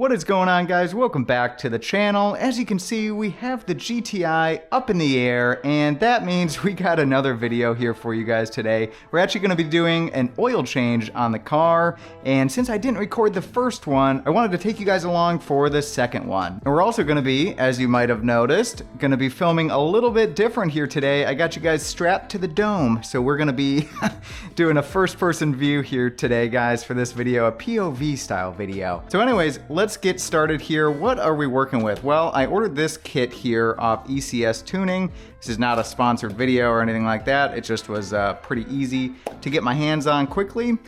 What is going on, guys? Welcome back to the channel. As you can see, we have the GTI up in the air, and that means we got another video here for you guys today. We're actually going to be doing an oil change on the car, and since I didn't record the first one, I wanted to take you guys along for the second one. And we're also going to be, as you might have noticed, going to be filming a little bit different here today. I got you guys strapped to the dome, so we're going to be doing a first-person view here today, guys, for this video, a POV style video. So anyways, let's get started here. What are we working with? Well, I ordered this kit here off ECS Tuning. This is not a sponsored video or anything like that. It just was pretty easy to get my hands on quickly.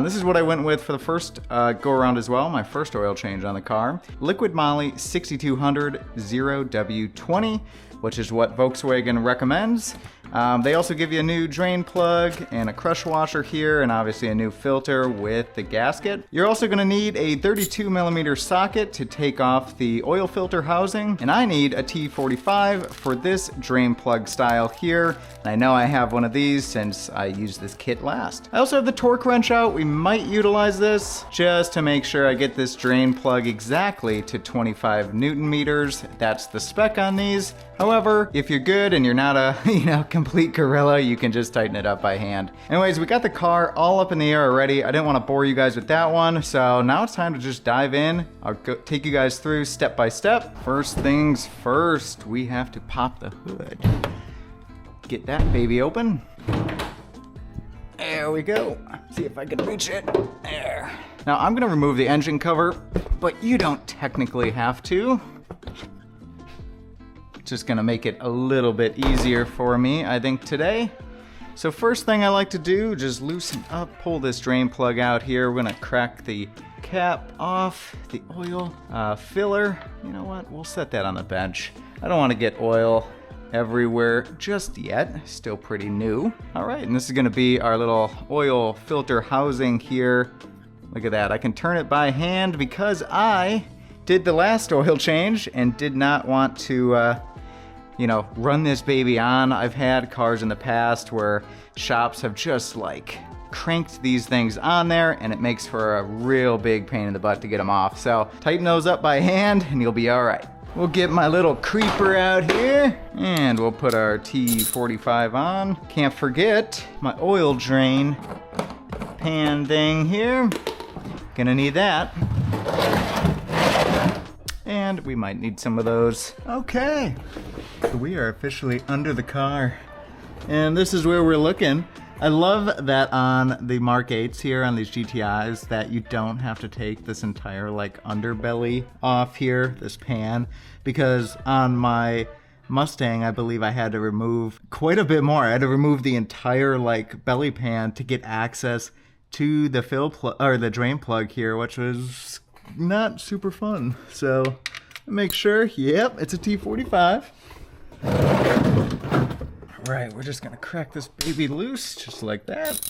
This is what I went with for the first go around as well, my first oil change on the car. Liquid Moly 6200 0W20, which is what Volkswagen recommends. They also give you a new drain plug and a crush washer here, and obviously a new filter with the gasket. You're also gonna need a 32mm socket to take off the oil filter housing, and I need a T45 for this drain plug style here. And I know I have one of these since I used this kit last. I also have the torque wrench out. We might utilize this just to make sure I get this drain plug exactly to 25 Newton meters. That's the spec on these. However, if you're good and you're not a, complete gorilla, you can just tighten it up by hand. Anyways, we got the car all up in the air already. I didn't want to bore you guys with that one, so now it's time to just dive in. I'll take you guys through step by step. First things first, we have to pop the hood. Get that baby open. There we go. See if I can reach it. There. Now I'm gonna remove the engine cover, but you don't technically have to. Just gonna make it a little bit easier for me, I think, today. So first thing I like to do, just loosen up, pull this drain plug out here. We're gonna crack the cap off the oil filler. You know what, we'll set that on the bench. I don't wanna get oil everywhere just yet, still pretty new. All right, and this is gonna be our little oil filter housing here. Look at that, I can turn it by hand because I did the last oil change and did not want to run this baby on. I've had cars in the past where shops have just like cranked these things on there, and it makes for a real big pain in the butt to get them off. So tighten those up by hand and you'll be all right. We'll get my little creeper out here and we'll put our T45 on. Can't forget my oil drain pan thing here. Gonna need that. And we might need some of those. Okay, we are officially under the car. And this is where we're looking. I love that on the Mark 8s here, on these GTIs, that you don't have to take this entire like underbelly off here, this pan, because on my Mustang, I believe I had to remove quite a bit more. I had to remove the entire like belly pan to get access to the the drain plug here, which was not super fun. So make sure, yep, it's a T45. All right, we're just gonna crack this baby loose, just like that.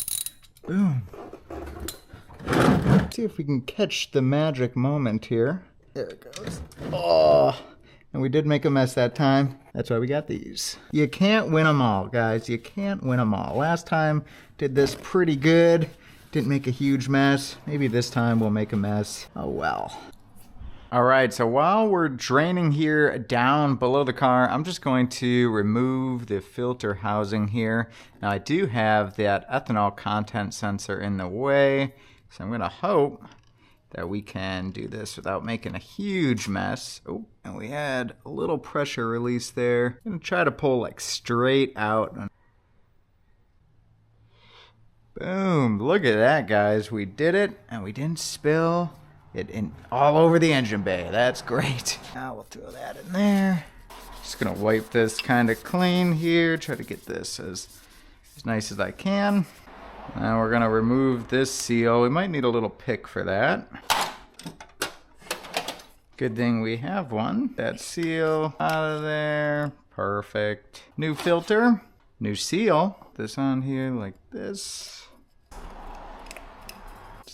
Boom. Let's see if we can catch the magic moment here. There it goes. Oh, and we did make a mess that time. That's why we got these. You can't win them all, guys. You can't win them all. Last time, did this pretty good. Didn't make a huge mess. Maybe this time we'll make a mess. Oh well. All right, so while we're draining here down below the car, I'm just going to remove the filter housing here. Now I do have that ethanol content sensor in the way, so I'm gonna hope that we can do this without making a huge mess. Oh, and we had a little pressure release there. I'm gonna try to pull like straight out. Boom, look at that, guys. We did it, and we didn't spill it in all over the engine bay. That's great. Now we'll throw that in there. Just gonna wipe this kind of clean here, try to get this as nice as I can. Now we're gonna remove this seal. We might need a little pick for that. Good thing we have one. That seal out of there. Perfect. New filter, new seal. This on here like this.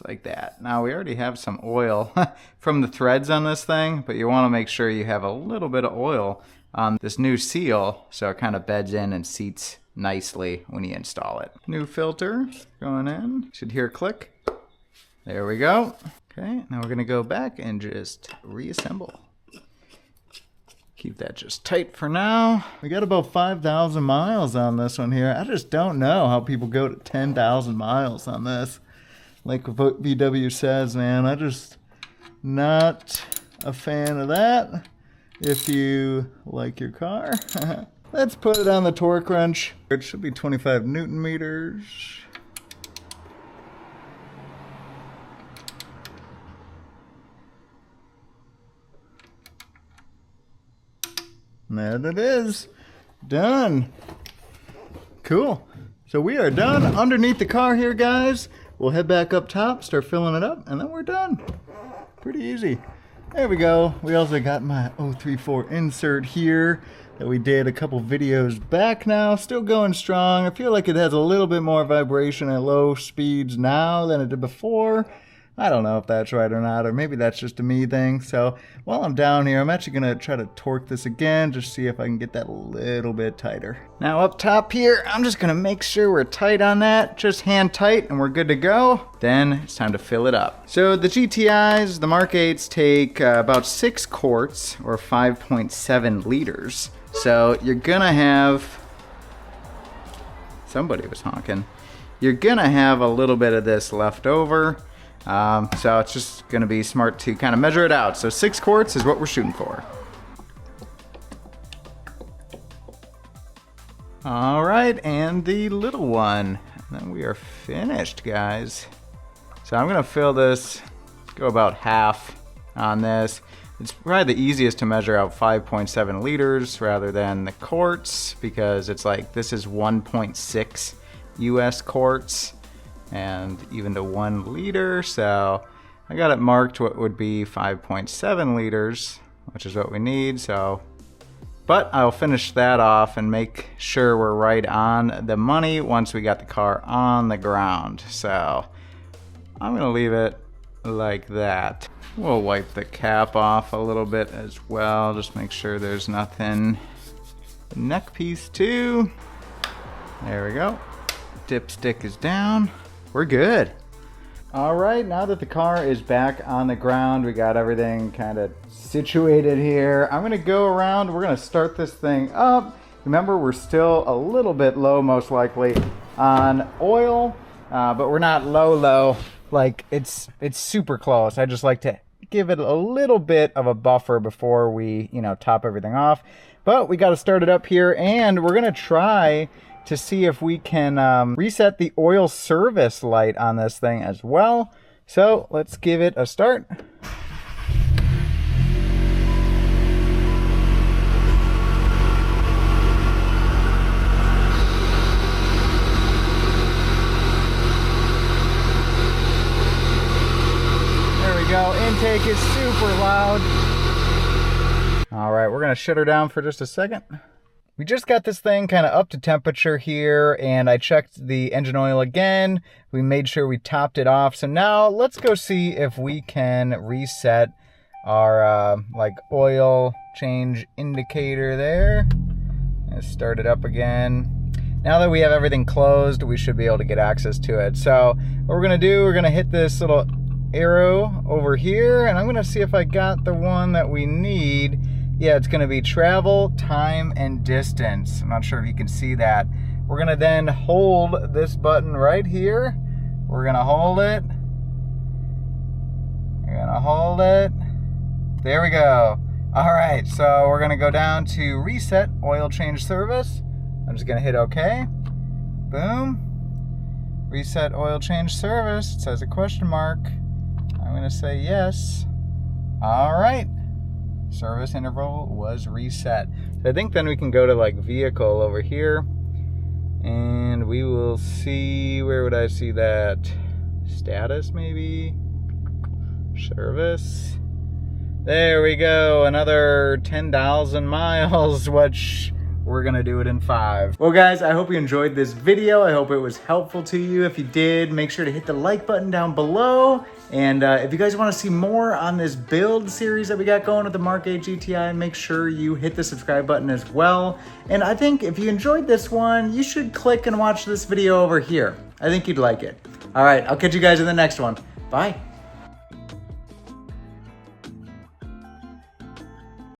Like that. Now we already have some oil from the threads on this thing, but you want to make sure you have a little bit of oil on this new seal so it kind of beds in and seats nicely when you install it. New filter going in. Should hear a click. There we go. Okay, now we're gonna go back and just reassemble. Keep that just tight for now. We got about 5,000 miles on this one here. I just don't know how people go to 10,000 miles on this. Like what VW says, man, I just not a fan of that. If you like your car. Let's put it on the torque wrench. It should be 25 Newton meters. And there it is. Done. Cool. So we are done underneath the car here, guys. We'll head back up top, start filling it up, and then we're done. Pretty easy. There we go. We also got my 034 insert here that we did a couple videos back now. Still going strong. I feel like it has a little bit more vibration at low speeds now than it did before. I don't know if that's right or not, or maybe that's just a me thing. So while I'm down here, I'm actually gonna try to torque this again, just see if I can get that a little bit tighter. Now up top here, I'm just gonna make sure we're tight on that, just hand tight, and we're good to go. Then it's time to fill it up. So the GTIs, the Mark 8s take about 6 quarts or 5.7 liters. So you're gonna have, somebody was honking. You're gonna have a little bit of this left over. So it's just gonna be smart to kind of measure it out. So 6 quarts is what we're shooting for. All right, and the little one. And then we are finished, guys. So I'm gonna fill this, go about half on this. It's probably the easiest to measure out 5.7 liters rather than the quarts, because it's like, this is 1.6 US quarts. And even to 1 liter, so I got it marked what would be 5.7 liters, which is what we need. So, but I'll finish that off and make sure we're right on the money once we got the car on the ground. So I'm gonna leave it like that. We'll wipe the cap off a little bit as well, just make sure there's nothing. The neck piece too. There we go. Dipstick is down. We're good. All right, now that the car is back on the ground, we got everything kind of situated here. I'm gonna go around, we're gonna start this thing up. Remember, we're still a little bit low, most likely, on oil, but we're not low. Like, it's super close. I just like to give it a little bit of a buffer before we, top everything off. But we gotta start it up here, and we're gonna try to see if we can reset the oil service light on this thing as well. So let's give it a start. There we go, intake is super loud. All right, we're gonna shut her down for just a second. We just got this thing kind of up to temperature here, and I checked the engine oil again. We made sure we topped it off. So now let's go see if we can reset our oil change indicator there. Let's start it up again. Now that we have everything closed, we should be able to get access to it. So what we're gonna do, we're gonna hit this little arrow over here, and I'm gonna see if I got the one that we need. Yeah, it's gonna be travel, time, and distance. I'm not sure if you can see that. We're gonna then hold this button right here. We're gonna hold it. We're gonna hold it. There we go. All right, so we're gonna go down to reset oil change service. I'm just gonna hit OK. Boom. Reset oil change service. It says a question mark. I'm gonna say yes. All right. Service interval was reset. So I think then we can go to vehicle over here, and we will see, where would I see that? Status maybe? Service. There we go, another 10,000 miles, which we're gonna do it in 5. Well guys, I hope you enjoyed this video. I hope it was helpful to you. If you did, make sure to hit the like button down below. And if you guys wanna see more on this build series that we got going with the Mark 8 GTI, make sure you hit the subscribe button as well. And I think if you enjoyed this one, you should click and watch this video over here. I think you'd like it. All right, I'll catch you guys in the next one. Bye.